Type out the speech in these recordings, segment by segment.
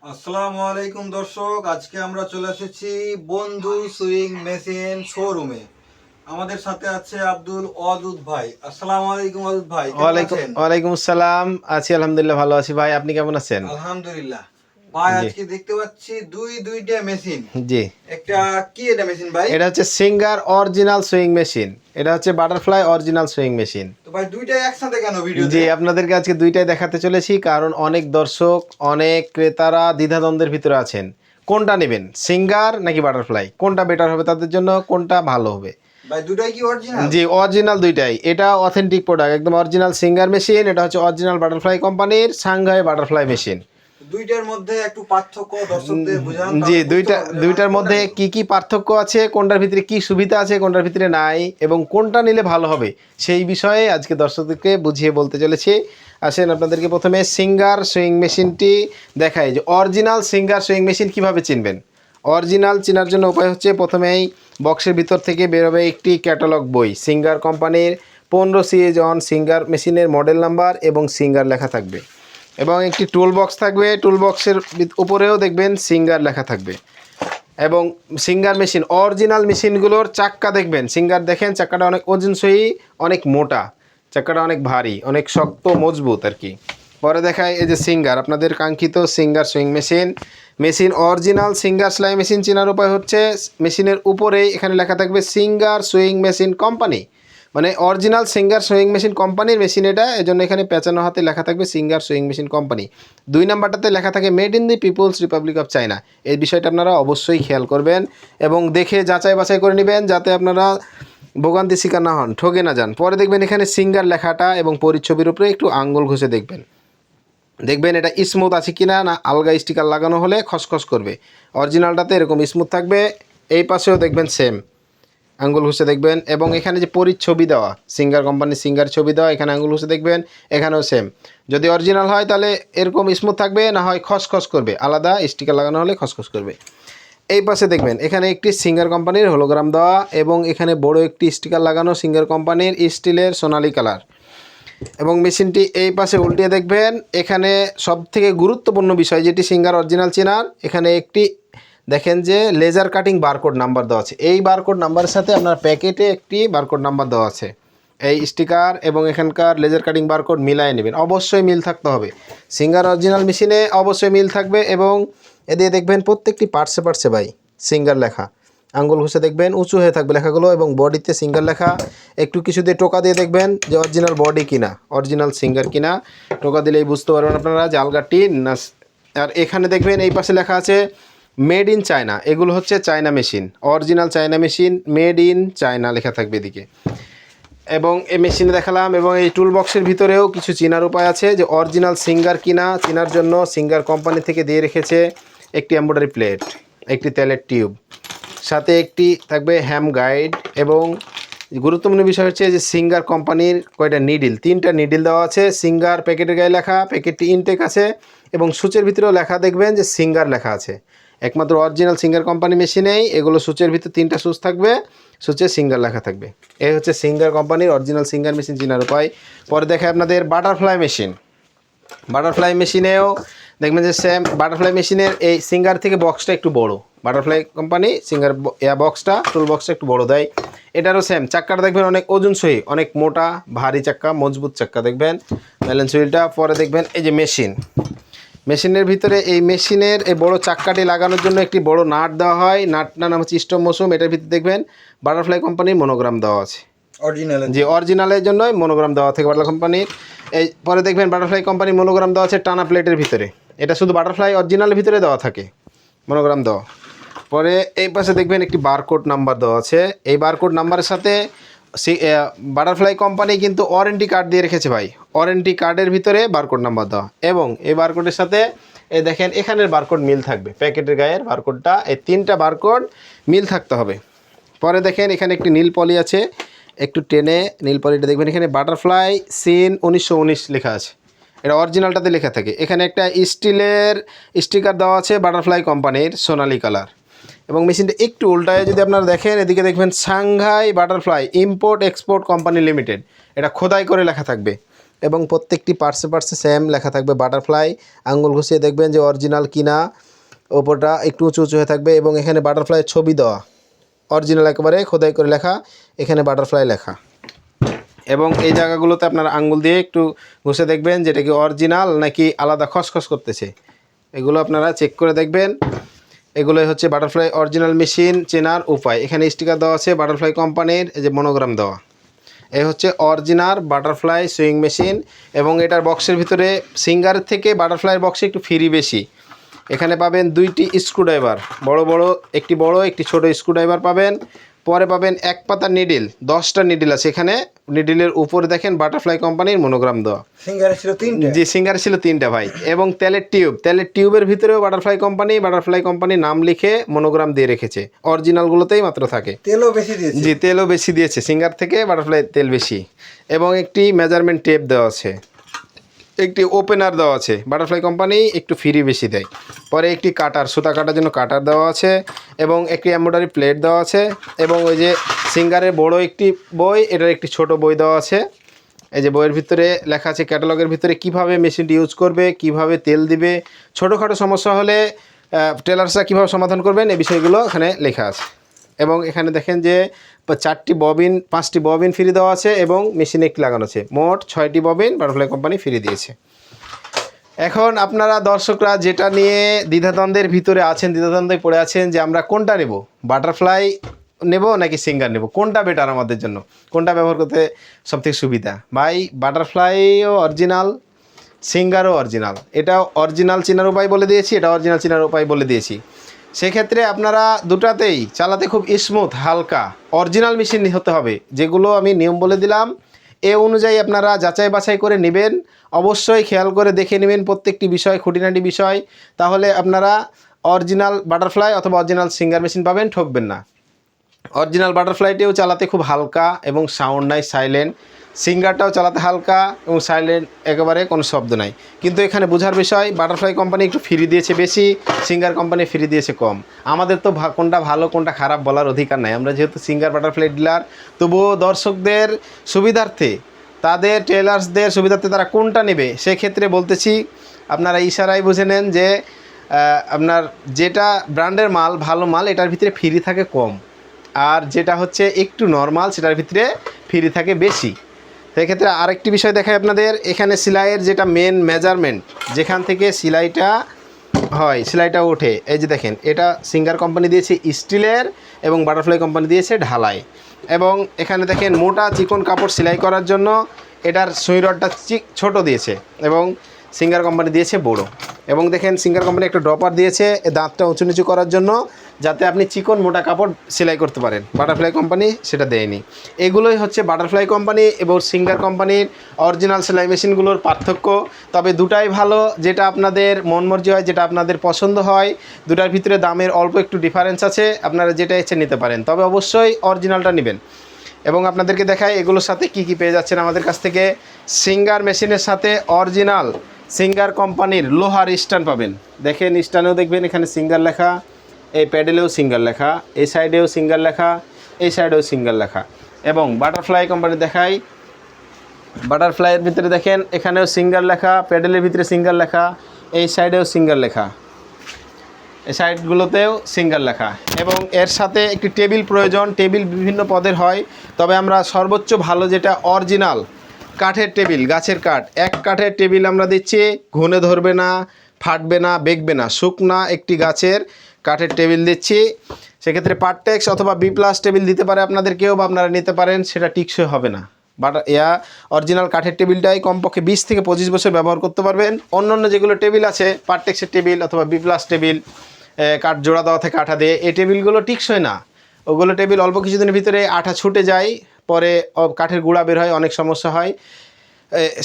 আসসালামু আলাইকুম দর্শক, আজকে আমরা চলে এসেছি বন্ধু সুইং মেশিন শোরুমে। আমাদের সাথে আছে আব্দুল ওয়াদুদ ভাই। আসসালামু আলাইকুম ওয়াদুদ ভাই, কেমন ওয়ালাইকুম আছেন? ওয়ালাইকুম আসসালাম। আছি আলহামদুলিল্লাহ, ভালো আছি ভাই। আপনি কেমন আছেন? আলহামদুলিল্লাহ। ভাই জি আজকে দেখতে পাচ্ছি দুইটা মেশিন। জি, একটা কি এটা মেশিন ভাই? এটা হচ্ছে সিঙ্গার অরিজিনাল সুইং মেশিন। এটা হচ্ছে বাটারফ্লাই অরিজিনাল সুইং মেশিন। তো ভাই দুইটাই একসাথে কেন ভিডিওতে? জি, আপনাদেরকে আজকে দুইটাই দেখাতে চলেছি, কারণ অনেক দর্শক, অনেক ক্রেতারা দ্বিধাদ্বন্দ্বের ভিতরে আছেন। কোনটা নেবেন, সিঙ্গার নাকি বাটারফ্লাই? কোনটা বেটার হবে তাদের জন্য, কোনটা ভালো হবে? ভাই দুটাই কি অরিজিনাল? জি, অরিজিনাল দুইটাই। এটা অথেন্টিক প্রোডাক্ট, একদম অরিজিনাল সিঙ্গার মেশিন। এটা হচ্ছে অরিজিনাল বাটারফ্লাই কোম্পানির সাংহাই বাটারফ্লাই মেশিন। দুইটার মধ্যে একটু পার্থক্য দর্শকদের বুঝান, জি, তাহলে বুঝতে পারবে যে দুইটার কোনটা মধ্যে নিব। কি কি পার্থক্য আছে, কোনটার ভিতরে কি সুবিধা আছে, কোনটার ভিতরে নাই, এবং কোনটা নিলে ভালো হবে, সেই বিষয়ে আজকে দর্শকদেরকে বুঝিয়ে বলতে চলেছি। আসেন আপনাদেরকে প্রথমে সিঙ্গার সুইং মেশিনটি দেখাই, যে অরিজিনাল সিঙ্গার সুইং মেশিন কিভাবে চিনবেন। অরিজিনাল চেনার জন্য উপায় হচ্ছে, প্রথমেই বক্সের ভিতর থেকে বেরোবে একটি ক্যাটালগ বই, সিঙ্গার কোম্পানির 15 সিরিজ অন সিঙ্গার মেশিনের মডেল নাম্বার এবং সিঙ্গার লেখা থাকবে, এবং একটি টুল বক্স থাকবে। টুল বক্সের উপরেও দেখবেন সিঙ্গার লেখা থাকবে। এবং সিঙ্গার মেশিন, অরিজিনাল মেশিনগুলোর চাক্কা দেখবেন, সিঙ্গার দেখেন চাক্কাটা অনেক ওজনসই, অনেক মোটা, চাক্কাটা অনেক ভারী, অনেক শক্ত মজবুত আর কি। পরে দেখায় এই যে সিঙ্গার, আপনাদের কাঙ্ক্ষিত Singer sewing machine. Machine original Singer সেলাই মেশিন চেনার উপায় হচ্ছে, মেশিনের উপরেই এখানে লেখা থাকবে সিঙ্গার সুইং মেশিন কোম্পানি, মানে অরিজিনাল সিঙ্গার সুইং মেশিন কোম্পানির মেশিন এটা, এজন্য এখানে পেঁচানো হাতে লেখা থাকবে সিঙ্গার সুইং মেশিন কোম্পানি। 2 নাম্বারটাতে লেখা থাকে made in the People's Republic of China. এই বিষয়টা আপনারা অবশ্যই খেয়াল করবেন এবং দেখে যাচাই বাছাই করে নেবেন, যাতে আপনারা ভোগান্তি শিকার না হন, ঠকে না যান। পরে দেখবেন এখানে সিঙ্গার লেখাটা এবং পরিচ্ছবির উপরে একটু আঙ্গুল ঘষে দেখবেন, দেখবেন এটা স্মুথ আছে কিনা, না আলগা স্টিকার লাগানো হলে খসখস করবে। অরিজিনালটাতে এরকম স্মুথ থাকবে। এই পাশেও দেখবেন সেম, আঙ্গুল ঘষে দেখবেন। এবং এখানে যে পরিচ্ছবি দেওয়া, সিঙ্গার কোম্পানির সিঙ্গার ছবি দেওয়া, এখানে আঙ্গুল ঘষে দেখবেন, এখানেও সেম। যদি অরিজিনাল হয় তাহলে এরকম স্মুথ থাকবে, না হয় খসখস করবে, আলাদা স্টিকার লাগানো হলে খসখস করবে। এই পাশে দেখবেন এখানে একটি সিঙ্গার কোম্পানির হোলোগ্রাম দেওয়া, এবং এখানে বড় একটি স্টিকার লাগানো সিঙ্গার কোম্পানির স্টিলের সোনালী কালার। এবং মেশিনটি এই পাশে উল্টিয়ে দেখবেন, এখানে সবথেকে গুরুত্বপূর্ণ বিষয় যেটি সিঙ্গার অরিজিনাল চেনার, এখানে একটি দেখেন যে লেজার কাটিং বারকোড নাম্বার দেওয়া আছে। এই বারকোড নাম্বারের সাথে আপনার প্যাকেটে একটি বারকোড নাম্বার দেওয়া আছে। এই স্টিকার এবং এখানকার লেজার কাটিং বারকোড মিলায় নেবেন, অবশ্যই মিল থাকতে হবে। সিঙ্গার অরিজিনাল মেশিনে অবশ্যই মিল থাকবে। এবং এদিকে দেখবেন প্রত্যেকটি পার্টসে পার্টসে ভাই সিঙ্গার লেখা, আঙ্গুল ঘষে দেখবেন উঁচু হয়ে থাকবে লেখাগুলো, এবং বডিতে সিঙ্গার লেখা। একটু কিছু দিয়ে টোকা দিয়ে দেখবেন যে অরিজিনাল বডি কিনা, অরিজিনাল সিঙ্গার কিনা। টোকা দিলেই বুঝতে পারবেন আপনারা যে আলগা টিন না। আর এখানে দেখবেন এই পাশে লেখা আছে মেড ইন চায়না, এগুলো হচ্ছে China machine, original China machine, made in China লেখা থাকবে এদিকে। এবং এই মেশিনে দেখালাম, এবং এই টুল বক্সের ভিতরেও কিছু চেনার উপায় আছে, যে অরিজিনাল সিঙ্গার কিনা চেনার জন্য সিঙ্গার কোম্পানি থেকে দিয়ে রেখেছে একটি এমব্রয়ডারি প্লেট, একটি তেলের টিউব, সাথে একটি থাকবে হ্যাম গাইড। এবং গুরুত্বপূর্ণ বিষয় হচ্ছে যে সিঙ্গার কোম্পানির কয়টা নিডিল, 3টা নিডিল দেওয়া আছে। সিঙ্গার প্যাকেটের গায়ে লেখা, প্যাকেটটি ইনটেক আছে, এবং সুচের ভিতরেও লেখা দেখবেন যে সিঙ্গার লেখা আছে। একমাত্র অরিজিনাল সিঙ্গার কোম্পানি মেশিনেই এগুলো সুচের ভিতর 3টা সুচ থাকবে, সুচে সিঙ্গার লেখা থাকবে। এই হচ্ছে সিঙ্গার কোম্পানির অরিজিনাল সিঙ্গার মেশিন চেনার উপায়। পরে দেখায় আপনাদের বাটারফ্লাই মেশিন। বাটারফ্লাই মেশিনেও দেখবেন যে সেম, বাটারফ্লাই মেশিনের এই সিঙ্গার থেকে বক্সটা একটু বড়, বাটারফ্লাই কোম্পানি সিঙ্গার বক্সটা, টুল বক্সটা একটু বড় দেয়। এটারও সেম, চাক্কাটা দেখবেন অনেক ওজনসই, অনেক মোটা ভারী চাক্কা, মজবুত চাক্কা দেখবেন, ব্যালেন্স হুইলটা। পরে দেখবেন এই যে মেশিন, মেশিনের ভিতরে এই মেশিনের এই বড় চাক্কাটি লাগানোর জন্য একটি বড় নাট দেওয়া হয়, নাটটার নাম হচ্ছে স্টপ মৌসুম। এটার ভিতরে দেখবেন বাটারফ্লাই কোম্পানির মনোগ্রাম দেওয়া আছে, অরিজিনালের যে অরিজিনালের জন্যই মনোগ্রাম দেওয়া থাকে বাটারফ্লাই কোম্পানির। এই পরে দেখবেন বাটারফ্লাই কোম্পানির মনোগ্রাম দেওয়া আছে টানা প্লেটের ভিতরে, এটা শুধু বাটারফ্লাই অরিজিনালের ভিতরে দেওয়া থাকে মনোগ্রাম দেওয়া। পরে এই পাশে দেখবেন একটি বারকোড নাম্বার দেওয়া আছে। এই বারকোড নাম্বারের সাথে বাটারফ্লাই কোম্পানি কিন্তু ওয়ারেন্টি কার্ড দিয়ে রেখেছে ভাই, ওয়ারেন্টি কার্ডের ভিতরে বারকোড নাম্বার দেওয়া। এবং এই বারকোডের সাথে এই দেখেন এখানের বারকোড মিল থাকবে, প্যাকেটের গায়ের বারকোডটা, এই 3টা বারকোড মিল থাকতে হবে। পরে দেখেন এখানে একটি নীল পলি আছে, একটু টেনে নীল পলিটা দেখবেন, এখানে বাটারফ্লাই সিন 1919 লেখা আছে, এটা অরিজিনালটাতে লেখা থাকে। এখানে একটা স্টিলের স্টিকার দেওয়া আছে বাটারফ্লাই কোম্পানির সোনালী কালার। এবং মেশিনটা একটু উল্টায় যদি আপনারা দেখেন, এদিকে দেখবেন Shanghai butterfly import export company limited, এটা খোদাই করে লেখা থাকবে। এবং প্রত্যেকটি পার্টসে পার্টসে সেম লেখা থাকবে বাটারফ্লাই। আঙ্গুল ঘুষিয়ে দেখবেন যে অরিজিনাল কিনা, ওপরটা একটু উঁচু উঁচু হয়ে থাকবে এবং এখানে বাটারফ্লাইয়ের ছবি দেওয়া, অরিজিনাল একেবারে খোদাই করে লেখা, এখানে বাটারফ্লাই লেখা। এবং এই জায়গাগুলোতে আপনারা আঙ্গুল দিয়ে একটু ঘষে দেখবেন যেটা কি অরিজিনাল নাকি আলাদা খসখস করতেছে, এগুলো আপনারা চেক করে দেখবেন। এগুলোই হচ্ছে বাটারফ্লাই অরিজিনাল মেশিন চেনার উপায়। এখানে স্টিকার দেওয়া আছে বাটারফ্লাই কোম্পানির, এই যে মনোগ্রাম দেওয়া। এই হচ্ছে অরিজিনাল বাটারফ্লাই সুইং মেশিন। এবং এটার বক্সের ভিতরে সিঙ্গারের থেকে বাটারফ্লাইয়ের বক্সে একটু ফ্রি বেশি। এখানে পাবেন 2টি স্ক্রুড্রাইভার, বড় বড়, একটি বড় একটি ছোট স্ক্রুড্রাইভার পাবেন। পরে পাবেন 1 পাতা নিডিল, 10টা নিডিল আছে এখানে। নিডিলের উপরে দেখেন বাটারফ্লাই কোম্পানির মনোগ্রাম দেওয়া। সিঙ্গারে ছিল 3টে। জি, সিঙ্গারে ছিল 3টা ভাই। এবং তেলের টিউবের ভিতরেও বাটারফ্লাই কোম্পানি নাম লিখে মনোগ্রাম দিয়ে রেখেছে। অরিজিনালগুলোতেই মাত্র থাকে। তেলও বেশি দিয়েছে। জি, তেলও বেশি দিয়েছে, সিঙ্গার থেকে বাটারফ্লাই তেল বেশি। এবং একটি মেজারমেন্ট টেপ দেওয়া আছে, একটি ওপেনার দেওয়া আছে। বাটারফ্লাই কোম্পানি একটু ফ্রি বেশি দেয়। পরে একটি কাটার, সুতা কাটার জন্য কাটার দেওয়া আছে এবং একটি এমব্রয়ডারি প্লেট দেওয়া আছে। এবং ওই যে সিঙ্গারের বড় একটি বই, এটার একটি ছোট বই দেওয়া আছে। এই যে বইয়ের ভিতরে লেখা আছে ক্যাটালগের ভিতরে কিভাবে মেশিনটি ইউজ করবে, কিভাবে তেল দিবে, ছোটোখাটো সমস্যা হলে টেলার্সরা কীভাবে সমাধান করবেন, এই বিষয়গুলো এখানে লেখা আছে। এবং এখানে দেখেন যে 5টি ববিন ফ্রি দেওয়া আছে এবং মেশিনে একটি লাগানো আছে। মোট 6টি ববিন বাটারফ্লাই কোম্পানি ফ্রি দিয়েছে। এখন আপনারা দর্শকরা যেটা নিয়ে দ্বিধাদ্বন্দ্বের ভিতরে আছেন, দ্বিধাদ্বন্দ্বে পড়ে আছেন যে আমরা কোনটা নেব, বাটারফ্লাই নেব নাকি সিঙ্গার নেব, কোনটা বেটার আমাদের জন্য, কোনটা ব্যবহার করতে সবথেকে সুবিধা। ভাই বাটারফ্লাইও অরিজিনাল, সিঙ্গারও অরিজিনাল। এটা অরিজিনাল চেনার উপায় বলে দিয়েছি, এটা অরিজিনাল চেনার উপায় বলে দিয়েছি। সেক্ষেত্রে আপনারা দুটাতেই চালাতে খুব স্মুথ, হালকা অরিজিনাল মেশিন হতে হবে। যেগুলো আমি নিয়ম বলে দিলাম এ অনুযায়ী আপনারা যাচাই বাছাই করে নেবেন। অবশ্যই খেয়াল করে দেখে নেবেন প্রত্যেকটি বিষয়, খুঁটিনাটি বিষয়। তাহলে আপনারা অরিজিনাল বাটারফ্লাই অথবা অরিজিনাল সিঙ্গার মেশিন পাবেন, ঠকবেন না। অরিজিনাল বাটারফ্লাইটিও চালাতে খুব হালকা এবং সাউন্ড নাই, সাইলেন্ট। সিঙ্গারটাও চালাতে হালকা এবং সাইলেন্ট, একেবারে কোনো শব্দ নাই। কিন্তু এখানে বোঝার বিষয়, বাটারফ্লাই কোম্পানি একটু ফ্রি দিয়েছে বেশি, সিঙ্গার কোম্পানি ফ্রি দিয়েছে কম। আমাদের তো কোনটা ভালো কোনটা খারাপ বলার অধিকার নাই, আমরা যেহেতু সিঙ্গার বাটারফ্লাই ডিলার। তবুও দর্শকদের সুবিধার্থে, তাদের টেলার্সদের সুবিধার্থে তারা কোনটা নেবে সেক্ষেত্রে বলতেছি, আপনারা ইশারায় বুঝে নেন যে আপনার যেটা ব্র্যান্ডের মাল, ভালো মাল, এটার ভিতরে ফ্রি থাকে কম। আর যেটা হচ্ছে একটু নর্মাল, সেটার ভিতরে ফ্রি থাকে বেশি। সেক্ষেত্রে আরেকটি বিষয় দেখাই আপনাদের, এখানে সেলাইয়ের যেটা মেন মেজারমেন্ট, যেখান থেকে সেলাইটা হয়, সেলাইটা ওঠে, এই যে দেখেন, এটা সিঙ্গার কোম্পানি দিয়েছে স্টিলের এবং বাটারফ্লাই কোম্পানি দিয়েছে ঢালাই। এবং এখানে দেখেন মোটা চিকন কাপড় সেলাই করার জন্য এটার সুই রডটা ছোট দিয়েছে এবং সিঙ্গার কোম্পানি দিয়েছে বড়। এবং দেখেন সিঙ্গার কোম্পানি একটা ড্রপার দিয়েছে দাঁতটা উঁচু নিচু করার জন্য, যাতে আপনি চিকন মোটা কাপড় সেলাই করতে পারেন। বাটারফ্লাই কোম্পানি সেটা দেয়নি। এগুলোই হচ্ছে বাটারফ্লাই কোম্পানি এবং সিঙ্গার কোম্পানির অরিজিনাল সেলাই মেশিনগুলোর পার্থক্য। তবে দুটাই ভালো, যেটা আপনাদের মন মর্জি হয়, যেটা আপনাদের পছন্দ হয়। দুটার ভিতরে দামের অল্প একটু ডিফারেন্স আছে, আপনারা যেটা ইচ্ছে নিতে পারেন, তবে অবশ্যই অরিজিনালটা নেবেন। এবং আপনাদেরকে দেখাই এগুলোর সাথে কি কি পেয়ে যাচ্ছেন আমাদের কাছ থেকে। সিঙ্গার মেশিনের সাথে অরিজিনাল সিঙ্গার কোম্পানির লোহার স্ট্যান্ড পাবেন। দেখেন স্ট্যান্ডেও দেখবেন এখানে সিঙ্গার লেখা, এই প্যাডেলেও সিঙ্গার লেখা, এই সাইডেও সিঙ্গার লেখা, এই সাইডেও সিঙ্গার লেখা। এবং বাটারফ্লাই কোম্পানি দেখাই, বাটারফ্লাইয়ের ভিতরে দেখেন এখানেও সিঙ্গার লেখা, প্যাডেলের ভিতরে সিঙ্গার লেখা, এই সাইডেও সিঙ্গার লেখা, এই সাইডগুলোতেও সিঙ্গার লেখা। এবং এর সাথে একটি টেবিল প্রয়োজন, টেবিল বিভিন্ন পদের হয়, তবে আমরা সর্বোচ্চ ভালো যেটা অরিজিনাল কাঠের টেবিল, গাছের কাঠ, এক কাঠের টেবিল আমরা দিচ্ছি, ঘুনে ধরবে না, ফাটবে না, বেঁকবে না, শুকনা একটি গাছের কাঠের টেবিল দিচ্ছি। সেক্ষেত্রে পারটেক্স অথবা বি প্লাস টেবিল দিতে পারে আপনাদের কেউ, বা আপনারা নিতে পারেন, সেটা টিকসই হবে না। বাট অরিজিনাল কাঠের টেবিলটাই কমপক্ষে 20 থেকে 25 বছর ব্যবহার করতে পারবেন। অন্য যেগুলো টেবিল আছে, পারটেক্সের টেবিল অথবা বি প্লাস টেবিল, কাঠ জোড়া দেওয়া থেকে আঠা দিয়ে, এই টেবিলগুলো টিকসই না। ওগুলো টেবিল অল্প কিছুদিনের ভিতরে আঠা ছুটে যায়, পরে কাঠের গুঁড়া বের হয়, অনেক সমস্যা হয়।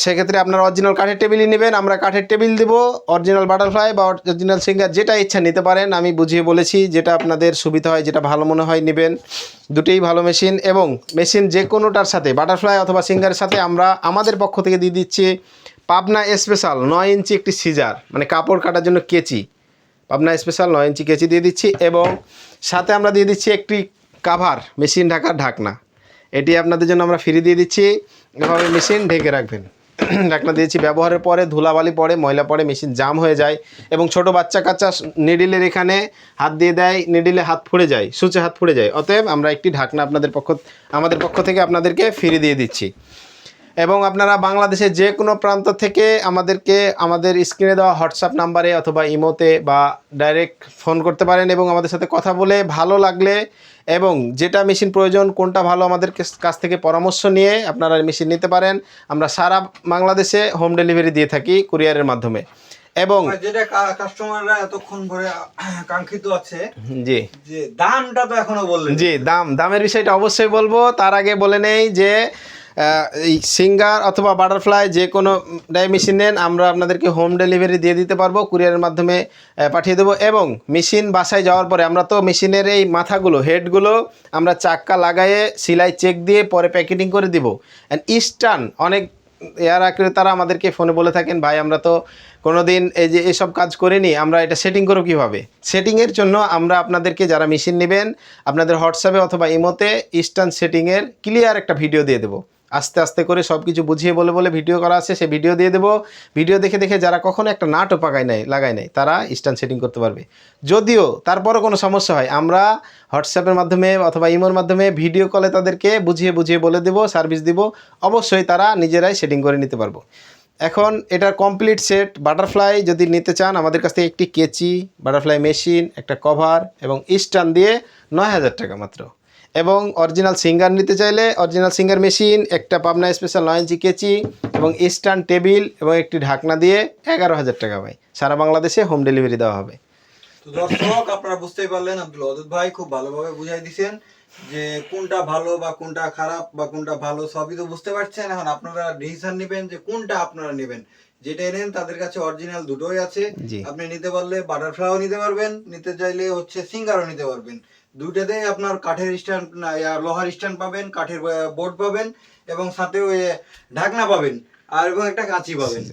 সেক্ষেত্রে আপনারা অরিজিনাল কাঠের টেবিলই নেবেন। আমরা কাঠের টেবিল দেবো, অরিজিনাল বাটারফ্লাই বা অরিজিনাল সিঙ্গার, যেটা ইচ্ছা নিতে পারেন। আমি বুঝিয়ে বলেছি, যেটা আপনাদের সুবিধা হয়, যেটা ভালো মনে হয় নেবেন। দুটোই ভালো মেশিন। এবং মেশিন যে কোনোটার সাথে, বাটারফ্লাই অথবা সিঙ্গারের সাথে আমরা আমাদের পক্ষ থেকে দিয়ে দিচ্ছি পাবনা স্পেশাল 9 ইঞ্চি একটি সিজার, মানে কাপড় কাটার জন্য কেচি। পাবনা স্পেশাল 9 ইঞ্চি কেচি দিয়ে দিচ্ছি। এবং সাথে আমরা দিয়ে দিচ্ছি একটি কাভার, মেশিন ঢাকার ঢাকনা। এটি আপনাদের জন্য আমরা ফ্রি দিয়ে দিচ্ছি। এভাবে মেশিন ঢেকে রাখবেন। ঢাকনা দিয়েছি। ব্যবহারের পরে ধুলাবালি পড়ে, ময়লা পড়ে, মেশিন জাম হয়ে যায় এবং ছোট বাচ্চা কাচ্চা নিডিলের এখানে হাত দিয়ে দেয়, নিডিলে হাত ফুড়ে যায়, সুচে হাত ফুড়ে যায়। অতএব আমরা একটি ঢাকনা আমাদের পক্ষ থেকে আপনাদেরকে ফ্রি দিয়ে দিচ্ছি। এবং আপনারা বাংলাদেশের যে কোনো প্রান্ত থেকে আমাদের স্ক্রিনে দেওয়া হোয়াটসঅ্যাপ নাম্বারে অথবা ইমোতে বা ডাইরেক্ট ফোন করতে পারেন এবং আমাদের সাথে কথা বলে ভালো লাগলে এবং যেটা মেশিন প্রয়োজন কোনটা ভালো আমাদের কাছ থেকে পরামর্শ নিয়ে আপনারা মেশিন নিতে পারেন। আমরা সারা বাংলাদেশে হোম ডেলিভারি দিয়ে থাকি কুরিয়ারের মাধ্যমে। এবং যেটা কাস্টমাররা এতক্ষণ ধরে কাঙ্ক্ষিত আছে, জি যে দামটা তো এখনো বললেন। জি, দামের বিষয়টা অবশ্যই বলবো। তার আগে বলে নেই যে এই সিঙ্গার অথবা বাটারফ্লাই যে কোনো ডাই মেশিন নেন, আমরা আপনাদেরকে হোম ডেলিভারি দিয়ে দিতে পারবো, কুরিয়ারের মাধ্যমে পাঠিয়ে দেবো। এবং মেশিন বাসায় যাওয়ার পরে আমরা তো মেশিনের এই মাথাগুলো হেডগুলো আমরা চাক্কা লাগায়ে সিলাই চেক দিয়ে পরে প্যাকেটিং করে দিব। অ্যান্ড স্টার্ন অনেক এয়ার ক্রেতারা আমাদেরকে ফোনে বলে থাকেন, ভাই আমরা তো কোনোদিন এসব কাজ করিনি, আমরা এটা সেটিং করব কীভাবে। সেটিংয়ের জন্য আমরা আপনাদেরকে যারা মেশিন নেবেন আপনাদের হোয়াটসঅ্যাপে অথবা ইমোতে স্টার্ন সেটিংয়ের ক্লিয়ার একটা ভিডিও দিয়ে দেবো। আস্তে আস্তে করে সব কিছু বুঝিয়ে বলে ভিডিও করা আছে, সে ভিডিও দিয়ে দেবো। ভিডিও দেখে যারা কখনো একটা নাটও লাগায় নাই তারা স্টার্ন সেটিং করতে পারবে। যদিও তারপরও কোনো সমস্যা হয় আমরা হোয়াটসঅ্যাপের মাধ্যমে অথবা ইমোর মাধ্যমে ভিডিও কলে তাদেরকে বুঝিয়ে বলে দেবো, সার্ভিস দিব। অবশ্যই তারা নিজেরাই সেটিং করে নিতে পারবো। এখন এটার কমপ্লিট সেট বাটারফ্লাই যদি নিতে চান আমাদের কাছ থেকে একটি কেচি, বাটারফ্লাই মেশিন, একটা কভার এবং স্টার্ন দিয়ে 9,000 টাকা মাত্র। এবং অরিজিনাল সিঙ্গার নিতে চাইলে অরিজিনাল সিঙ্গার মেশিন, একটা পাবনা স্পেশাল 9 ইঞ্চি কেচি এবং স্টার্ন টেবিল এবং একটি ঢাকনা দিয়ে 11,000 টাকা ভাই। সারা বাংলাদেশে হোম ডেলিভারি দেওয়া হবে। তো দর্শক আপনারা বুঝতেই পারলেন, আব্দুল ওয়াদুদ ভাই খুব ভালোভাবে বুঝাই দিয়েছেন যে কোনটা ভালো বা কোনটা খারাপ বা কোনটা ভালো সবই তো বুঝতে পারছেন। এখন আপনারা ডিসিশন নেবেন যে কোনটা আপনারা নেবেন। যেটা নেন তাদের কাছে অরিজিনাল দুটোই আছে। জি। আপনি নিতে পারলে বাটারফ্লাইও নিতে পারবেন, নিতে চাইলে হচ্ছে সিঙ্গারও নিতে পারবেন। দুইটাতেই আপনার কাঠের স্ট্যান্ড লোহার স্ট্যান্ড পাবেন, কাঠের বোর্ড পাবেন এবং সাথে ওই ঢাকনা পাবেন আর এবং একটা কাঁচি পাবেন।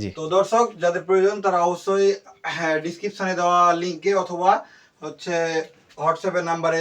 জি। তো দর্শক যাদের প্রয়োজন তারা অবশ্যই ডিসক্রিপশনে দেওয়া লিঙ্কে অথবা হচ্ছে হোয়াটসঅ্যাপের নাম্বারে